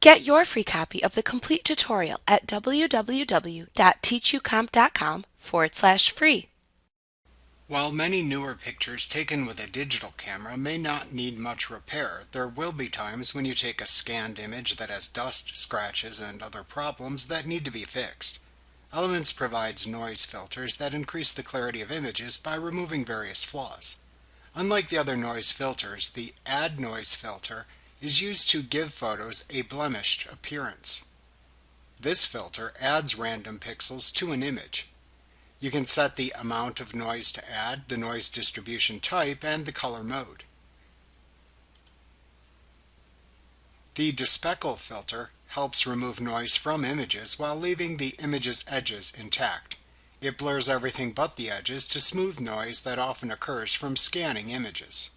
Get your free copy of the complete tutorial at www.teachucomp.com/free. While many newer pictures taken with a digital camera may not need much repair, there will be times when you take a scanned image that has dust, scratches, and other problems that need to be fixed. Elements provides noise filters that increase the clarity of images by removing various flaws. Unlike the other noise filters, the Add Noise filter is used to give photos a blemished appearance. This filter adds random pixels to an image. You can set the amount of noise to add, the noise distribution type, and the color mode. The Despeckle filter helps remove noise from images while leaving the image's edges intact. It blurs everything but the edges to smooth noise that often occurs from scanning images.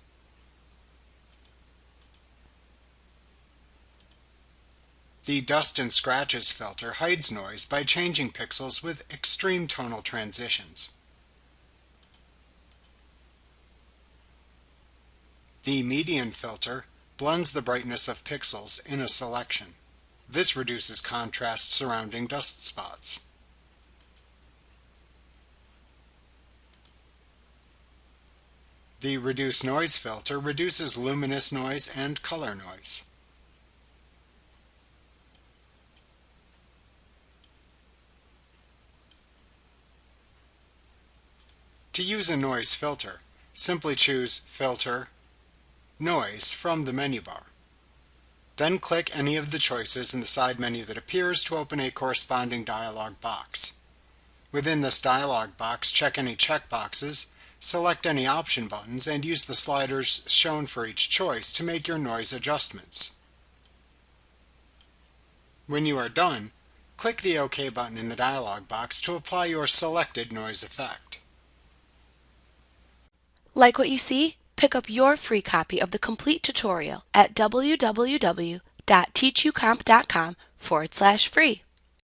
The Dust and Scratches filter hides noise by changing pixels with extreme tonal transitions. The Median filter blends the brightness of pixels in a selection. This reduces contrast surrounding dust spots. The Reduce Noise filter reduces luminous noise and color noise. To use a noise filter, simply choose Filter, Noise from the menu bar. Then click any of the choices in the side menu that appears to open a corresponding dialog box. Within this dialog box, check any checkboxes, select any option buttons, and use the sliders shown for each choice to make your noise adjustments. When you are done, click the OK button in the dialog box to apply your selected noise effect. Like what you see? Pick up your free copy of the complete tutorial at www.teachucomp.com/free.